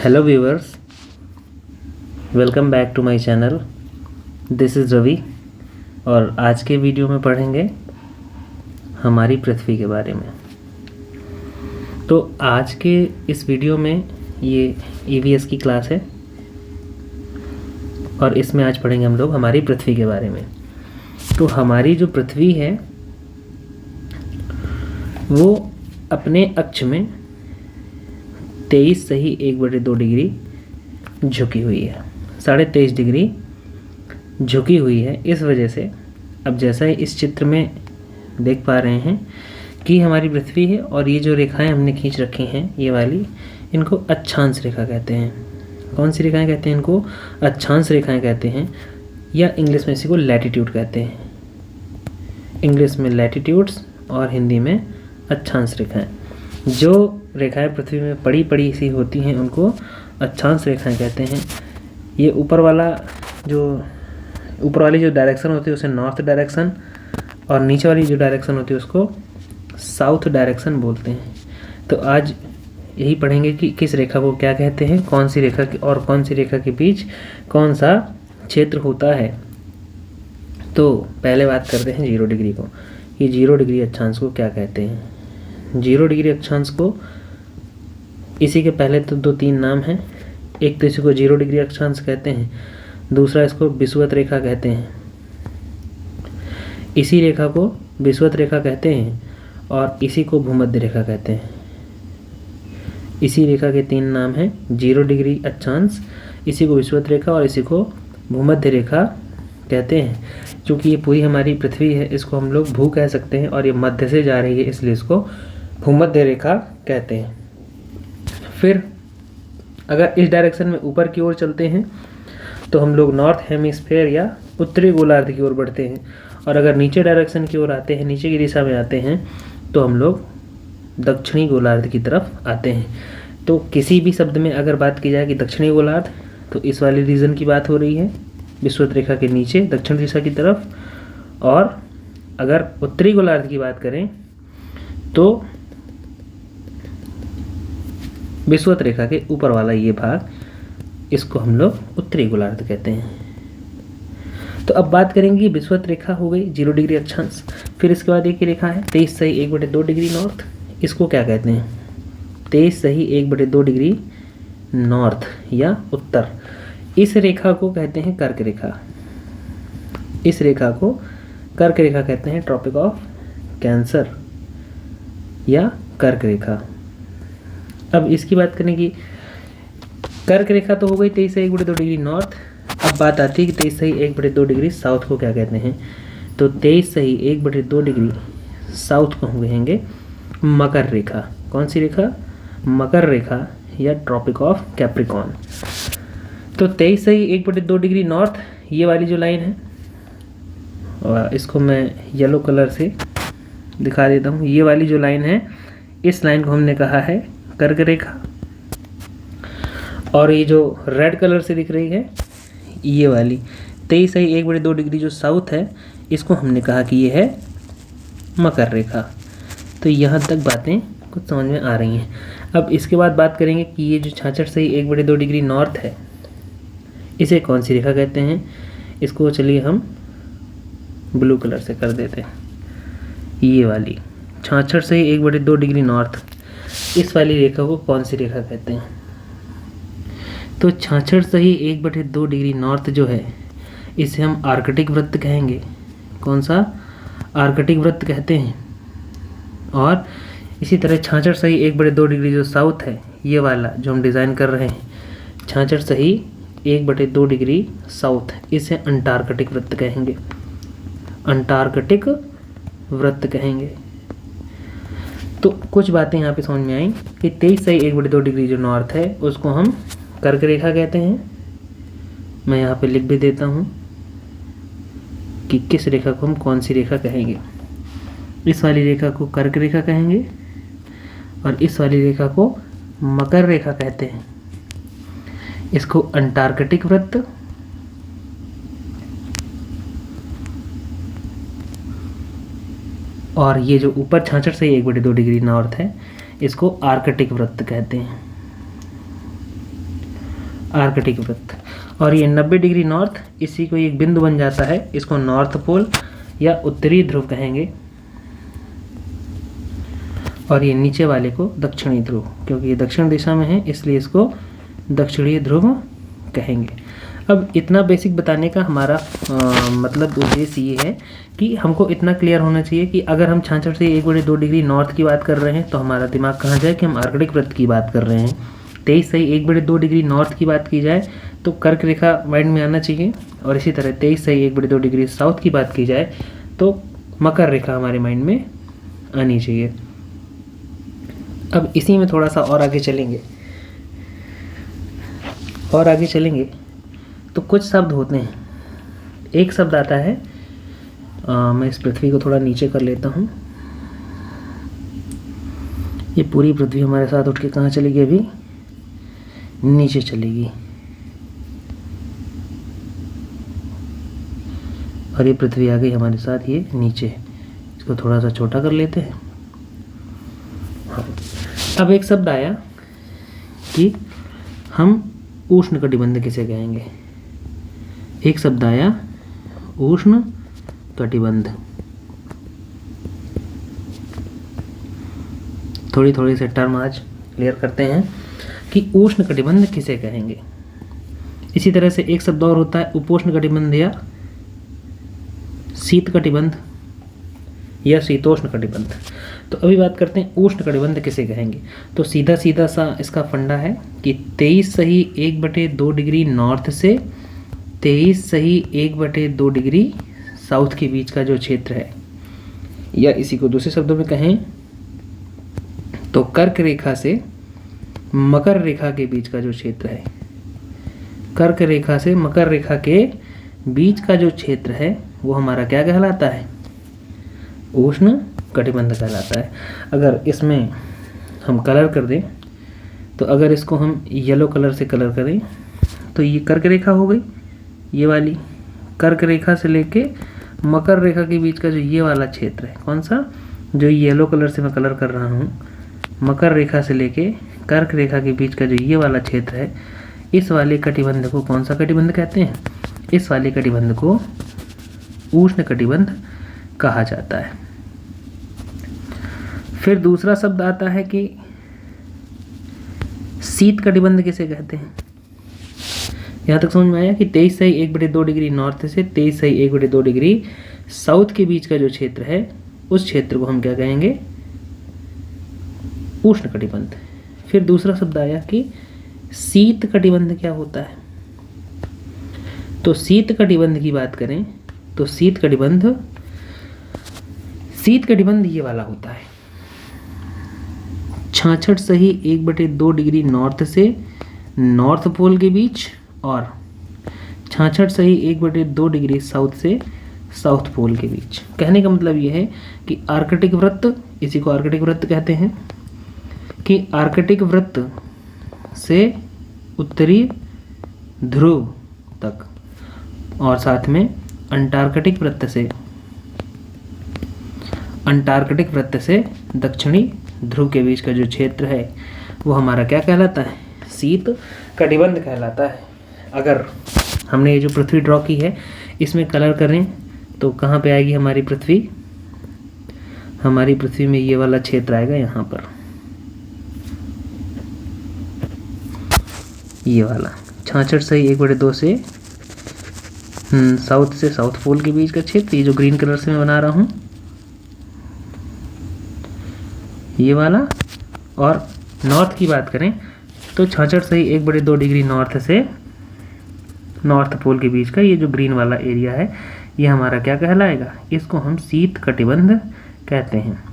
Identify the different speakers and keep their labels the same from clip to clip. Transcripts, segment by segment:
Speaker 1: Hello viewers, welcome back to my channel. This is Ravi और आज के वीडियो में पढ़ेंगे हमारी पृथ्वी के बारे में। तो आज के इस वीडियो में ये ईवीएस की क्लास है और इसमें आज पढ़ेंगे हम लोग हमारी पृथ्वी के बारे में। तो हमारी जो पृथ्वी है वो अपने अक्ष में 23.1/2 डिग्री झुकी हुई है, 23.5 डिग्री झुकी हुई है। इस वजह से अब जैसा इस चित्र में देख पा रहे हैं कि हमारी पृथ्वी है और ये जो रेखाएं हमने खींच रखी हैं ये वाली, इनको अक्षांश रेखा कहते हैं। कौन सी रेखाएं कहते हैं इनको? अक्षांश रेखाएं कहते हैं, या इंग्लिश में इसी को लैटिट्यूड कहते हैं। इंग्लिश में लैटिट्यूड्स और हिंदी में अक्षांश रेखाएं। जो रेखाएं पृथ्वी में पड़ी सी होती हैं उनको अक्षांश रेखाएं कहते हैं। ये ऊपर वाली जो डायरेक्शन होती है उसे नॉर्थ डायरेक्शन और नीचे वाली जो डायरेक्शन होती है उसको साउथ डायरेक्शन बोलते हैं। तो आज यही पढ़ेंगे कि किस रेखा को क्या कहते हैं, कौन सी रेखा की और कौन सी रेखा के बीच कौन सा क्षेत्र होता है। तो पहले बात करते हैं 0 डिग्री को। ये 0 डिग्री अक्षांश को क्या कहते हैं? 0 डिग्री अक्षांश को इसी के पहले तो 2-3 नाम हैं। एक तो इसी को 0 डिग्री अक्षांश कहते हैं, दूसरा इसको विषुवत रेखा कहते हैं। इसी रेखा को विषुवत रेखा कहते हैं और इसी को भूमध्य रेखा कहते हैं। इसी रेखा के 3 नाम हैं, 0 डिग्री अक्षांश, इसी को विषुवत रेखा और इसी को भूमध्य रेखा कहते हैं। क्योंकि ये पूरी हमारी पृथ्वी है, इसको हम लोग भू कह सकते हैं और ये मध्य से जा रही है इसलिए इसको भूमध्य रेखा कहते हैं। फिर अगर इस डायरेक्शन में ऊपर की ओर चलते हैं तो हम लोग नॉर्थ हेमिस्फीयर या उत्तरी गोलार्ध की ओर बढ़ते हैं, और अगर नीचे डायरेक्शन की ओर आते हैं, नीचे की दिशा में आते हैं तो हम लोग दक्षिणी गोलार्ध की तरफ आते हैं। तो किसी भी शब्द में अगर बात की जाए कि दक्षिणी गोलार्ध, तो इस वाले रीजन की बात हो रही है, विषुवत रेखा के नीचे दक्षिण दिशा की तरफ। और अगर उत्तरी गोलार्ध की बात करें तो विषुवत रेखा के ऊपर वाला ये भाग, इसको हम लोग उत्तरी गोलार्ध कहते हैं। तो अब बात करेंगे विषुवत रेखा हो गई 0 डिग्री अक्षांश। फिर इसके बाद एक ही रेखा है 23.1/2 डिग्री नॉर्थ। इसको क्या कहते हैं? 23.1/2 डिग्री नॉर्थ या उत्तर। इस रेखा को कहते हैं कर्क रेखा। इस रेखा को कर्क रेखा कहते हैं, ट्रॉपिक ऑफ कैंसर या कर्क रेखा। अब इसकी बात करें कि कर्क रेखा तो हो गई 23.1/2 डिग्री नॉर्थ। अब बात आती है कि 23.1/2 डिग्री साउथ को क्या कहते हैं। तो 23.1/2 डिग्री साउथ को हम कहेंगे मकर रेखा। कौन सी रेखा? मकर रेखा या ट्रॉपिक ऑफ कैप्रिकॉर्न। तो 23.1/2 डिग्री नॉर्थ, ये वाली जो लाइन है, और इसको मैं येलो कलर से दिखा देता हूँ। ये वाली जो लाइन है, इस लाइन को हमने कहा है कर्क रेखा। और ये जो रेड कलर से दिख रही है, ये वाली 23.1/2 डिग्री जो साउथ है, इसको हमने कहा कि ये है मकर रेखा। तो यहाँ तक बातें कुछ समझ में आ रही हैं। अब इसके बाद बात करेंगे कि ये जो 66.1/2 डिग्री नॉर्थ है, इसे कौन सी रेखा कहते हैं। इसको चलिए हम ब्लू कलर से कर देते हैं। ये वाली 66.1/2 डिग्री नॉर्थ, इस वाली रेखा को कौन सी रेखा कहते हैं? तो 66.1/2 डिग्री नॉर्थ जो है, इसे हम आर्कटिक वृत्त कहेंगे। कौन सा? आर्कटिक वृत्त कहते हैं। और इसी तरह 66.1/2 डिग्री जो साउथ है, ये वाला जो हम डिज़ाइन कर रहे हैं 66.1/2 डिग्री साउथ, इसे अंटार्कटिक वृत्त कहेंगे। अंटार्कटिक वृत्त कहेंगे। तो कुछ बातें यहाँ पे समझ में आई कि 23.1/2 डिग्री जो नॉर्थ है उसको हम कर्क रेखा कहते हैं। मैं यहाँ पे लिख भी देता हूँ कि किस रेखा को हम कौन सी रेखा कहेंगे। इस वाली रेखा को कर्क रेखा कहेंगे और इस वाली रेखा को मकर रेखा कहते हैं। इसको अंटार्कटिक वृत्त और ये जो ऊपर 66.1/2 डिग्री नॉर्थ है, इसको आर्कटिक वृत्त कहते हैं। आर्कटिक वृत्त। और ये 90 डिग्री नॉर्थ, इसी को एक बिंदु बन जाता है, इसको नॉर्थ पोल या उत्तरी ध्रुव कहेंगे। और ये नीचे वाले को दक्षिणी ध्रुव, क्योंकि ये दक्षिण दिशा में है इसलिए इसको दक्षिणी ध्रुव कहेंगे। अब इतना बेसिक बताने का हमारा मतलब उद्देश्य ये है कि हमको इतना क्लियर होना चाहिए कि अगर हम 66 से 1/2 डिग्री नॉर्थ की बात कर रहे हैं तो हमारा दिमाग कहाँ जाए कि हम आर्कटिक वृत्त की बात कर रहे हैं। 23 से 1/2 डिग्री नॉर्थ की बात की जाए तो कर्क रेखा माइंड में आना चाहिए, और इसी तरह 23 से 1/2 डिग्री साउथ की बात की जाए तो मकर रेखा हमारे माइंड में आनी चाहिए। अब इसी में थोड़ा सा और आगे चलेंगे तो कुछ शब्द होते हैं। एक शब्द आता है, मैं इस पृथ्वी को थोड़ा नीचे कर लेता हूँ। ये पूरी पृथ्वी हमारे साथ उठ के कहाँ चलेगी, अभी नीचे चलेगी। और ये पृथ्वी आ गई हमारे साथ ये नीचे। इसको थोड़ा सा छोटा कर लेते हैं। हाँ, अब एक शब्द आया कि हम उष्ण कटिबंध किसे कहेंगे। एक शब्द आया उष्ण कटिबंध। थोड़ी से टर्म आज क्लियर करते हैं कि उष्ण कटिबंध किसे कहेंगे। इसी तरह से एक शब्द और होता है उपोष्ण कटिबंध या शीत कटिबंध या शीतोष्ण कटिबंध। तो अभी बात करते हैं उष्ण कटिबंध किसे कहेंगे। तो सीधा सा इसका फंडा है कि 23 सही 1/2 डिग्री नॉर्थ से 23 सही 1/2 डिग्री साउथ के बीच का जो क्षेत्र है, या इसी को दूसरे शब्दों में कहें तो कर्क रेखा से मकर रेखा के बीच का जो क्षेत्र है, कर्क रेखा से मकर रेखा के बीच का जो क्षेत्र है वो हमारा क्या कहलाता है, उष्ण कटिबंध कहलाता है। अगर इसमें हम कलर कर दें तो अगर इसको हम येलो कलर से कलर करें तो ये कर्क रेखा हो गई, ये वाली कर्क रेखा से लेके मकर रेखा के बीच का जो ये वाला क्षेत्र है, कौन सा, जो येलो कलर से मैं कलर कर रहा हूँ, मकर रेखा से लेके कर्क रेखा के बीच का जो ये वाला क्षेत्र है, इस वाले कटिबंध को कौन सा कटिबंध कहते हैं, इस वाले कटिबंध को उष्ण कटिबंध कहा जाता है। फिर दूसरा शब्द आता है कि शीत कटिबंध किसे कहते हैं। यहाँ तक समझ में आया कि 23 सही 1/2 डिग्री नॉर्थ से 23 सही 1/2 डिग्री साउथ के बीच का जो क्षेत्र है उस क्षेत्र को हम क्या कहेंगे, उष्ण कटिबंध। फिर दूसरा शब्द आया कि शीत कटिबंध क्या होता है। तो शीत कटिबंध की बात करें तो शीत कटिबंध ये वाला होता है 66 सही 1/2 डिग्री नॉर्थ से नॉर्थ पोल के बीच और 66 सही 1/2 डिग्री साउथ से साउथ पोल के बीच। कहने का मतलब ये है कि आर्कटिक वृत्त, इसी को आर्कटिक वृत्त कहते हैं, कि आर्कटिक वृत्त से उत्तरी ध्रुव तक और साथ में अंटार्कटिक वृत्त से दक्षिणी ध्रुव के बीच का जो क्षेत्र है वो हमारा क्या कहलाता है, शीत कटिबंध कहलाता है। अगर हमने ये जो पृथ्वी ड्रॉ की है इसमें कलर करें तो कहाँ पे आएगी हमारी पृथ्वी, हमारी पृथ्वी में ये वाला क्षेत्र आएगा, यहाँ पर ये वाला 66 सही 1/2 से साउथ से साउथ पोल के बीच का क्षेत्र, ये जो ग्रीन कलर से मैं बना रहा हूँ ये वाला। और नॉर्थ की बात करें तो 66 सही 1/2 डिग्री नॉर्थ से नॉर्थ पोल के बीच का ये जो ग्रीन वाला एरिया है ये हमारा क्या कहलाएगा, इसको हम शीत कटिबंध कहते हैं।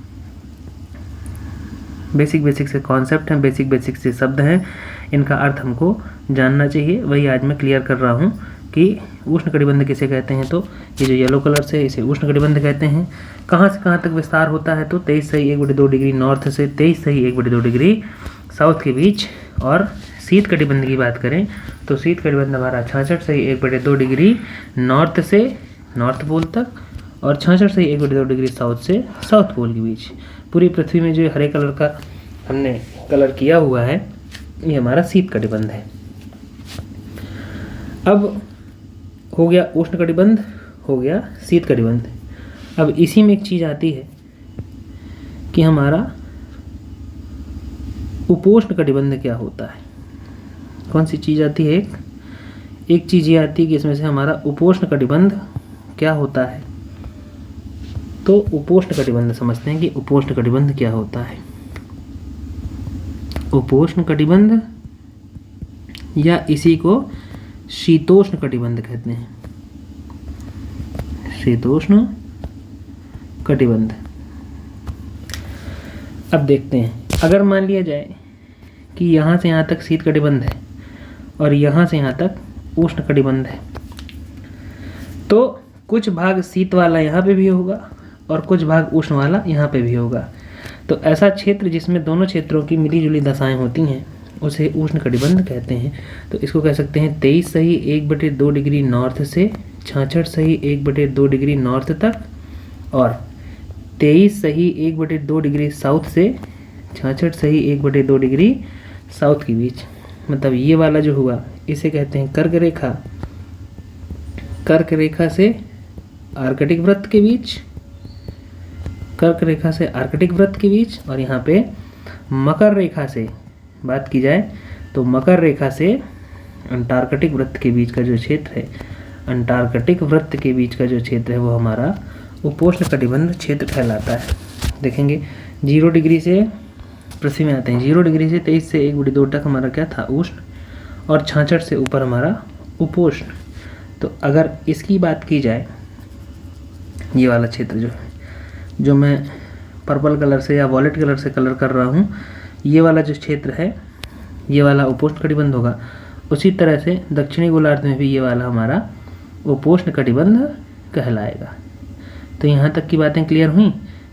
Speaker 1: बेसिक से कॉन्सेप्ट हैं, बेसिक से शब्द हैं, इनका अर्थ हमको जानना चाहिए। वही आज मैं क्लियर कर रहा हूँ कि उष्ण कटिबंध किसे कहते हैं। तो ये जो येलो कलर से इसे उष्ण कटिबंध कहते हैं। कहाँ से कहाँ तक विस्तार होता है तो 23 सही 1/2 डिग्री नॉर्थ से 23 सही 1/2 डिग्री साउथ के बीच। और शीत कटिबंध की बात करें तो शीत कटिबंध हमारा 66 सही 1/2 डिग्री नॉर्थ से नॉर्थ पोल तक और 66 सही 1/2 डिग्री साउथ से साउथ पोल के बीच। पूरी पृथ्वी में जो हरे कलर का हमने कलर किया हुआ है ये हमारा शीत कटिबंध है। अब हो गया उष्णकटिबंध, हो गया शीत कटिबंध। अब इसी में एक चीज़ आती है कि हमारा उपोष्ण कटिबंध क्या होता है। कौन सी चीज़ आती है? एक चीज़ ये आती है कि इसमें से हमारा उपोष्ण कटिबंध क्या होता है। तो उपोष्ण कटिबंध समझते हैं कि उपोष्ण कटिबंध क्या होता है। उपोष्ण कटिबंध या इसी को शीतोष्ण कटिबंध कहते हैं, शीतोष्ण कटिबंध। अब देखते हैं, अगर मान लिया जाए कि यहाँ से यहाँ तक शीत कटिबंध है और यहाँ से यहाँ तक उष्ण कटिबंध है, तो कुछ भाग शीत वाला यहाँ पे भी होगा और कुछ भाग उष्ण वाला यहाँ पे भी होगा। तो ऐसा क्षेत्र जिसमें दोनों क्षेत्रों की मिली जुली दशाएं होती हैं उसे उष्ण कटिबंध कहते हैं। तो इसको कह सकते हैं 23 सही 1/2 डिग्री नॉर्थ से 66 सही 1/2 डिग्री नॉर्थ तक, और 23 सही 1/2 डिग्री साउथ से 66 सही 1/2 डिग्री साउथ के बीच। मतलब ये वाला जो हुआ इसे कहते हैं कर्क रेखा, कर्क रेखा से आर्कटिक वृत्त के बीच, कर्क रेखा से आर्कटिक वृत्त के बीच, और यहाँ पे मकर रेखा से बात की जाए तो मकर रेखा से अंटार्कटिक वृत्त के बीच का जो क्षेत्र है, अंटार्कटिक वृत्त के बीच का जो क्षेत्र है वो हमारा उपोष्ण कटिबंध क्षेत्र कहलाता है। देखेंगे 0 डिग्री से पृथ्वी में आते हैं, 0 डिग्री से 23 से 1/2 तक हमारा क्या था? उष्ण, और 66 से ऊपर हमारा उपोष्ण। तो अगर इसकी बात की जाए, ये वाला क्षेत्र जो मैं पर्पल कलर से या वॉलेट कलर से कलर कर रहा हूँ, ये वाला जो क्षेत्र है ये वाला उपोष्ण कटिबंध होगा। उसी तरह से दक्षिणी गोलार्ध में भी ये वाला हमारा उपोष्ण कटिबंध कहलाएगा। तो यहाँ तक की बातें क्लियर हुई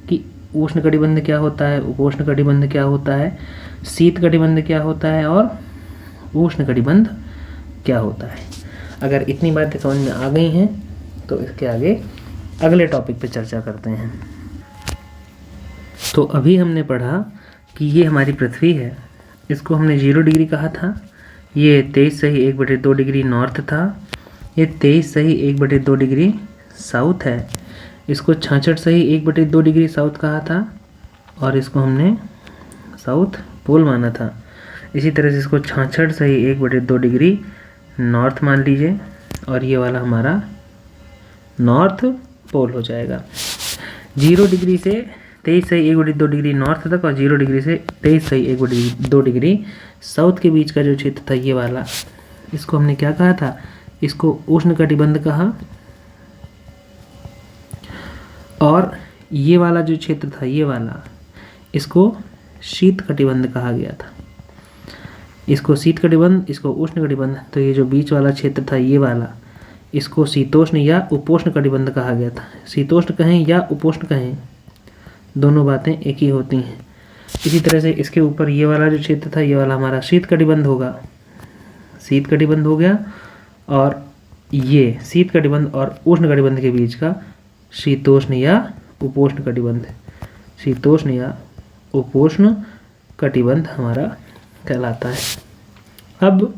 Speaker 1: कि उष्ण कटिबंध क्या होता है, उपोष्ण कटिबंध क्या होता है, शीत कटिबंध क्या होता है और उष्ण कटिबंध क्या होता है। अगर इतनी बातें समझ में आ गई हैं तो इसके आगे अगले टॉपिक पे चर्चा करते हैं। तो अभी हमने पढ़ा कि ये हमारी पृथ्वी है, इसको हमने 0 डिग्री कहा था, ये 23 सही 1/2 डिग्री नॉर्थ था, ये 23 सही 1/2 डिग्री साउथ है, इसको 66 सही 1/2 डिग्री साउथ कहा था और इसको हमने साउथ पोल माना था। इसी तरह से इसको 66 सही 1/2 डिग्री नॉर्थ मान लीजिए, और ये वाला हमारा नॉर्थ पोल हो जाएगा। 0 डिग्री से 23 सही 1/2 डिग्री नॉर्थ तक और 0 डिग्री से 23 सही 1/2 डिग्री साउथ के बीच का जो क्षेत्र था ये वाला, इसको हमने क्या कहा था? इसको उष्ण कटिबंध कहा। और ये वाला जो क्षेत्र था ये वाला, इसको शीत कटिबंध कहा गया था। इसको शीत कटिबंध, इसको उष्ण कटिबंध। तो ये जो बीच वाला क्षेत्र था ये वाला, इसको शीतोष्ण या उपोष्ण कटिबंध कहा गया था। शीतोष्ण कहें या उपोष्ण कहें, दोनों बातें एक ही होती हैं। इसी तरह से इसके ऊपर ये वाला जो क्षेत्र था ये वाला हमारा शीत कटिबंध होगा, शीत कटिबंध हो गया। और ये शीत कटिबंध और उष्ण कटिबंध के बीच का शीतोष्ण या उपोष्ण कटिबंध, शीतोष्ण या उपोष्ण कटिबंध हमारा कहलाता है। अब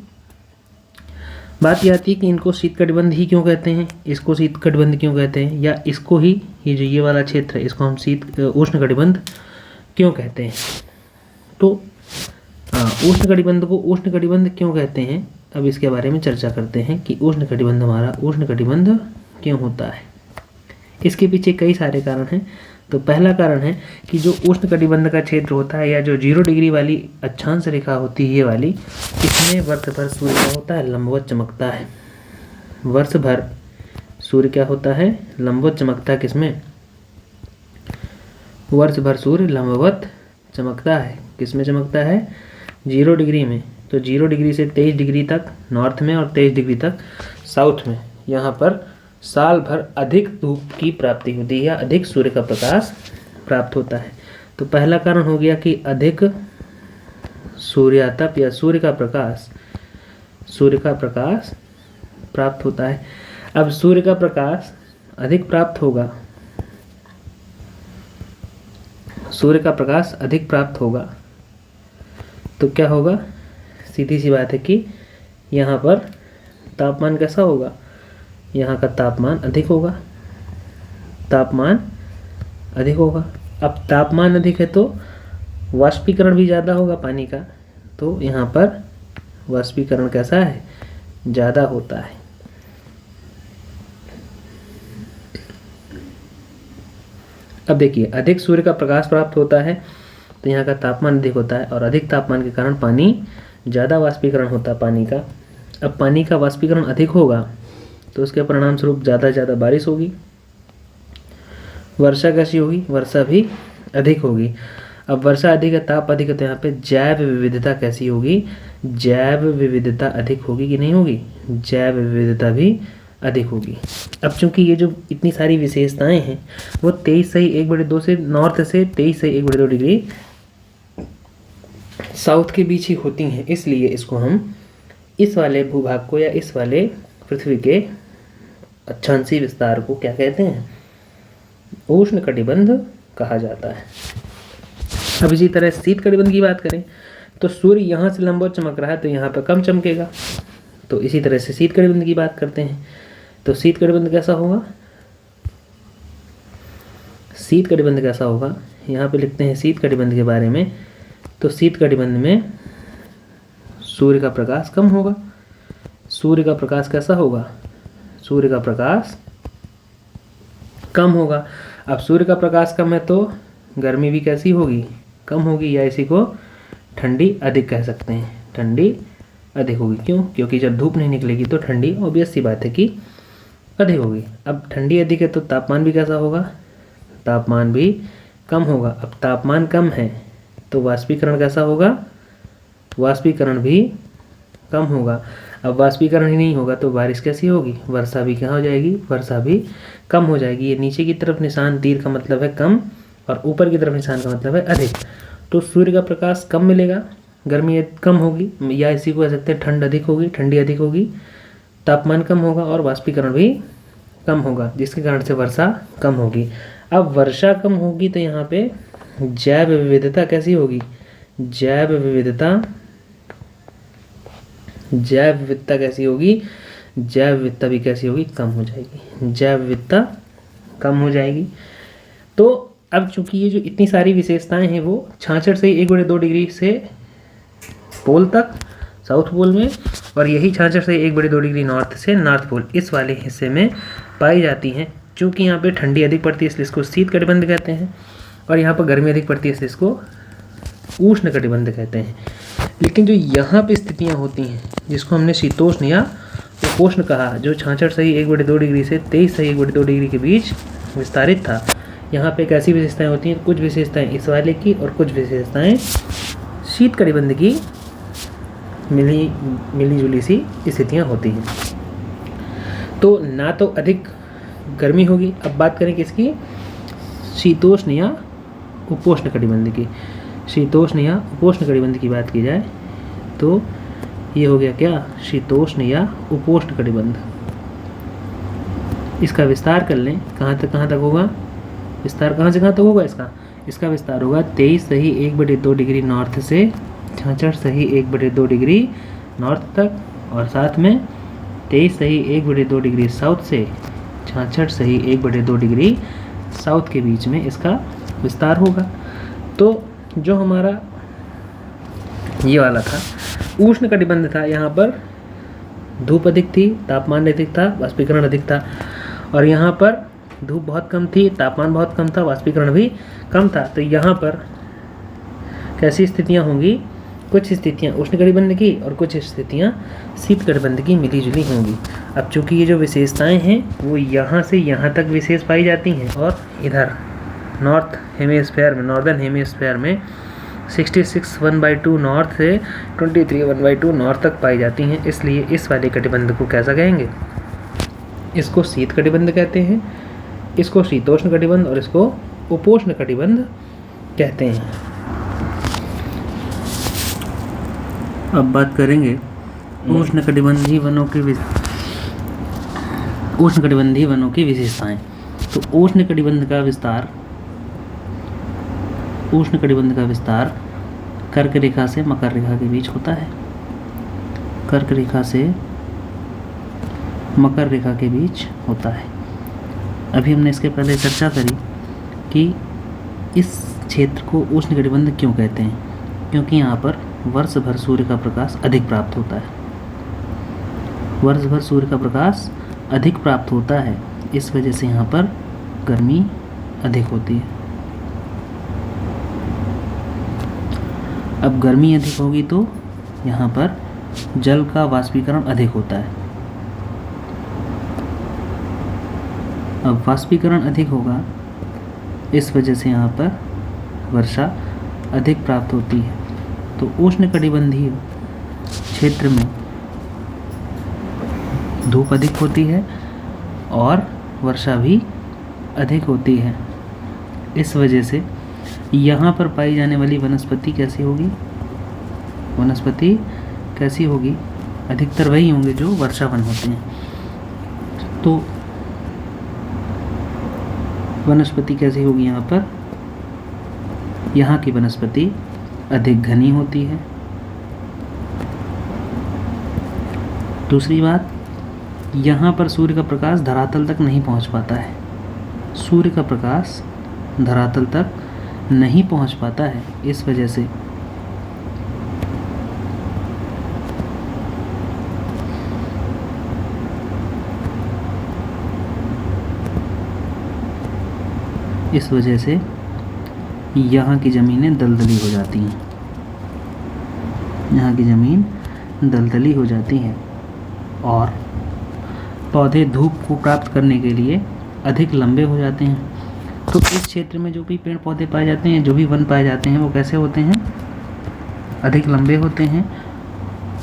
Speaker 1: बात यह आती है कि इनको शीत कटिबंध ही क्यों कहते हैं, इसको शीत कटिबंध क्यों कहते हैं, या इसको ही ये जो ये वाला क्षेत्र है इसको हम उष्ण कटिबंध क्यों कहते हैं। तो उष्ण कटिबंध को उष्ण कटिबंध क्यों कहते हैं, अब इसके बारे में चर्चा करते हैं कि उष्ण कटिबंध हमारा उष्ण कटिबंध क्यों होता है। इसके पीछे कई सारे कारण हैं। तो पहला कारण है कि जो उष्ण कटिबंध का क्षेत्र होता है या जो 0 डिग्री वाली अक्षांश रेखा होती है ये वाली, इसमें वर्ष भर सूर्य क्या होता है? लंबवत चमकता है। वर्ष भर सूर्य क्या होता है? लंबवत चमकता है। किसमें? वर्ष भर सूर्य लंबवत चमकता है। किसमें चमकता है? 0 डिग्री में। तो 0 डिग्री से 23 डिग्री तक नॉर्थ में और 23 डिग्री तक साउथ में, यहाँ पर साल भर अधिक धूप की प्राप्ति होती है या अधिक सूर्य का प्रकाश प्राप्त होता है। तो पहला कारण हो गया कि अधिक सूर्यातप या सूर्य का प्रकाश प्राप्त होता है। अब सूर्य का प्रकाश अधिक प्राप्त होगा, सूर्य का प्रकाश अधिक प्राप्त होगा तो क्या होगा? सीधी सी बात है कि यहाँ पर तापमान कैसा होगा, यहाँ का तापमान अधिक होगा, तापमान अधिक होगा। अब तापमान अधिक है तो वाष्पीकरण भी ज़्यादा होगा पानी का, तो यहाँ पर वाष्पीकरण कैसा है, ज़्यादा होता है। अब देखिए, अधिक सूर्य का प्रकाश प्राप्त होता है तो यहाँ का तापमान अधिक होता है, और अधिक तापमान के कारण पानी ज़्यादा वाष्पीकरण होता है पानी का। अब पानी का वाष्पीकरण अधिक होगा तो उसके परिणाम स्वरूप ज़्यादा से ज़्यादा बारिश होगी। वर्षा कैसी होगी, वर्षा भी अधिक होगी। अब वर्षा अधिक है, ताप अधिक है, तो यहाँ पे जैव विविधता कैसी होगी, जैव विविधता अधिक होगी कि नहीं होगी, जैव विविधता भी अधिक होगी। अब चूंकि ये जो इतनी सारी विशेषताएं हैं वो 23/1/2 से नॉर्थ से 23/1/2 डिग्री साउथ के बीच ही होती हैं, इसलिए इसको हम इस वाले भूभाग को या इस वाले पृथ्वी के अक्षांशीय विस्तार को क्या कहते हैं, उष्ण कटिबंध कहा जाता है। अब इसी तरह शीत कटिबंध की बात करें तो सूर्य यहाँ से लंबवत चमक रहा है तो यहाँ पर कम चमकेगा, तो इसी तरह से शीत कटिबंध की बात करते हैं तो शीत कटिबंध कैसा होगा, शीत कटिबंध कैसा होगा, यहाँ पे लिखते हैं शीत कटिबंध के बारे में। तो शीत कटिबंध में सूर्य का प्रकाश कम होगा। सूर्य का प्रकाश कैसा होगा, सूर्य का प्रकाश कम होगा। अब सूर्य का प्रकाश कम है तो गर्मी भी कैसी होगी, कम होगी, या इसी को ठंडी अधिक कह सकते हैं, ठंडी अधिक होगी। क्यों, क्योंकि जब धूप नहीं निकलेगी तो ठंडी ऑब्वियस सी बात है कि अधिक होगी। अब ठंडी अधिक है तो तापमान भी कैसा होगा, तापमान भी कम होगा। अब तापमान कम है तो वाष्पीकरण कैसा होगा, वाष्पीकरण भी कम होगा। अब वाष्पीकरण ही नहीं होगा तो बारिश कैसी होगी, वर्षा भी क्या हो जाएगी, वर्षा भी कम हो जाएगी। ये नीचे की तरफ निशान तीर का मतलब है कम और ऊपर की तरफ निशान का मतलब है अधिक। तो सूर्य का प्रकाश कम मिलेगा, गर्मी कम होगी, या इसी को कह सकते हैं ठंड अधिक होगी, ठंडी अधिक होगी, तापमान कम होगा और वाष्पीकरण भी कम होगा, जिसके कारण से वर्षा कम होगी। अब वर्षा कम होगी तो यहाँ पे जैव विविधता कैसी होगी, जैव विविधता कैसी होगी, जैव विविधता भी कैसी होगी, कम हो जाएगी, जैव विविधता कम हो जाएगी। तो अब चूंकि ये जो इतनी सारी विशेषताएं हैं वो 66 से 1/2 डिग्री से पोल तक साउथ पोल में, और यही 66 से 1/2 डिग्री नॉर्थ से नॉर्थ पोल इस वाले हिस्से में पाई जाती हैं। चूँकि यहाँ पे ठंडी अधिक पड़ती है इसलिए इसको शीत कटिबंध कहते हैं, और यहाँ पर गर्मी अधिक पड़ती है इसलिए इसको उष्ण कटिबंध कहते हैं। लेकिन जो यहाँ पे स्थितियाँ होती हैं जिसको हमने शीतोष्ण या उपोष्ण कहा, जो 66 से 1/2 डिग्री से 23 से 1/2 डिग्री के बीच विस्तारित था, यहाँ पे कैसी विशेषताएं होती हैं, कुछ विशेषताएं इस वाले की और कुछ विशेषताएं शीत कटिबंध की मिली जुली सी स्थितियाँ होती हैं। तो ना तो अधिक गर्मी होगी। अब बात करें किसकी, शीतोष्ण या उपोष्ण कटिबंध की। शीतोष्ण या उपोष्ण कटिबंध की बात की जाए तो ये हो गया क्या, शीतोष्ण या उपोष्ण कटिबंध। इसका विस्तार कर लें, कहाँ तक होगा, विस्तार कहाँ से कहाँ तक होगा इसका विस्तार होगा 23 सही 1/2 डिग्री नॉर्थ से 66 सही 1/2 डिग्री नॉर्थ तक, और साथ में 23 सही 1/2 डिग्री साउथ से 66 सही 1/2 डिग्री साउथ के बीच में इसका विस्तार होगा। तो जो हमारा ये वाला था उष्ण कटिबंध था, यहाँ पर धूप अधिक थी, तापमान अधिक था, वाष्पीकरण अधिक था, और यहाँ पर धूप बहुत कम थी, तापमान बहुत कम था, वाष्पीकरण भी कम था। तो यहाँ पर कैसी स्थितियाँ होंगी, कुछ स्थितियाँ उष्ण कटिबंध की और कुछ स्थितियाँ शीत कटिबंध की मिली जुली होंगी। अब चूंकि ये जो विशेषताएं हैं वो यहाँ से यहाँ तक विशेष पाई जाती हैं, और इधर नॉर्थ हेमिस्फीयर में, नॉर्दर्न हेमिस्फीयर में 66 1/2 नॉर्थ से 23 1/2 नॉर्थ तक पाई जाती हैं। इसलिए इस वाले कटिबंध को कैसा कहेंगे, इसको शीत कटिबंध कहते हैं, इसको शीतोष्ण कटिबंध और इसको उपोष्ण कटिबंध कहते हैं। अब बात करेंगे उष्ण कटिबंधी वनों की विशेषताएं। तो उष्ण कटिबंध का विस्तार कर्क रेखा से मकर रेखा के बीच होता है। कर्क रेखा से मकर रेखा के बीच होता है। अभी हमने इसके पहले चर्चा करी कि इस क्षेत्र को उष्णकटिबंध क्यों कहते हैं, क्योंकि यहाँ पर वर्ष भर सूर्य का प्रकाश अधिक प्राप्त होता है। वर्ष भर सूर्य का प्रकाश अधिक प्राप्त होता है, इस वजह से यहाँ पर गर्मी अधिक होती है। अब गर्मी अधिक होगी तो यहाँ पर जल का वाष्पीकरण अधिक होता है। अब वाष्पीकरण अधिक होगा, इस वजह से यहाँ पर वर्षा अधिक प्राप्त होती है। तो उष्णकटिबंधीय क्षेत्र में धूप अधिक होती है और वर्षा भी अधिक होती है। इस वजह से यहाँ पर पाई जाने वाली वनस्पति कैसी होगी? वनस्पति कैसी होगी? अधिकतर वही होंगे जो वर्षावन होते हैं। तो वनस्पति कैसी होगी? यहाँ पर यहाँ की वनस्पति अधिक घनी होती है। दूसरी बात, यहाँ पर सूर्य का प्रकाश धरातल तक नहीं पहुँच पाता है। सूर्य का प्रकाश धरातल तक नहीं पहुँच पाता है, इस वजह से यहाँ की ज़मीनें दलदली हो जाती हैं। यहाँ की ज़मीन दलदली हो जाती है और पौधे धूप को प्राप्त करने के लिए अधिक लंबे हो जाते हैं। तो इस क्षेत्र में जो भी पेड़ पौधे पाए जाते हैं, जो भी वन पाए जाते हैं, वो कैसे होते हैं? अधिक लंबे होते हैं।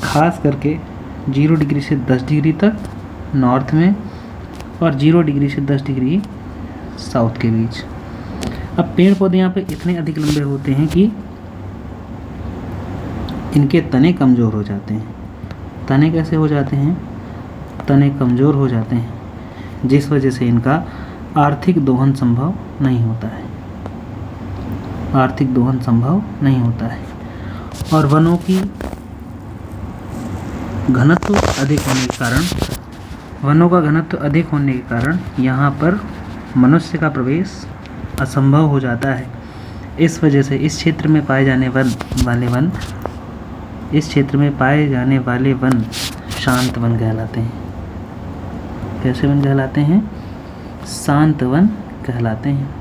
Speaker 1: खास करके 0 डिग्री से 10 डिग्री तक नॉर्थ में और 0 डिग्री से 10 डिग्री साउथ के बीच। अब पेड़ पौधे यहाँ पे इतने अधिक लंबे होते हैं कि इनके तने कमज़ोर हो जाते हैं। तने कैसे हो जाते हैं? तने कमज़ोर हो जाते हैं, जिस वजह से इनका आर्थिक दोहन संभव नहीं होता है। आर्थिक दोहन संभव नहीं होता है। और वनों की घनत्व अधिक होने के कारण, वनों का घनत्व अधिक होने के कारण यहाँ पर मनुष्य का प्रवेश असंभव हो जाता है। इस वजह से इस क्षेत्र में पाए जाने वाले वन शांत वन कहलाते हैं। कैसे वन कहलाते हैं? शांत वन कहलाते हैं।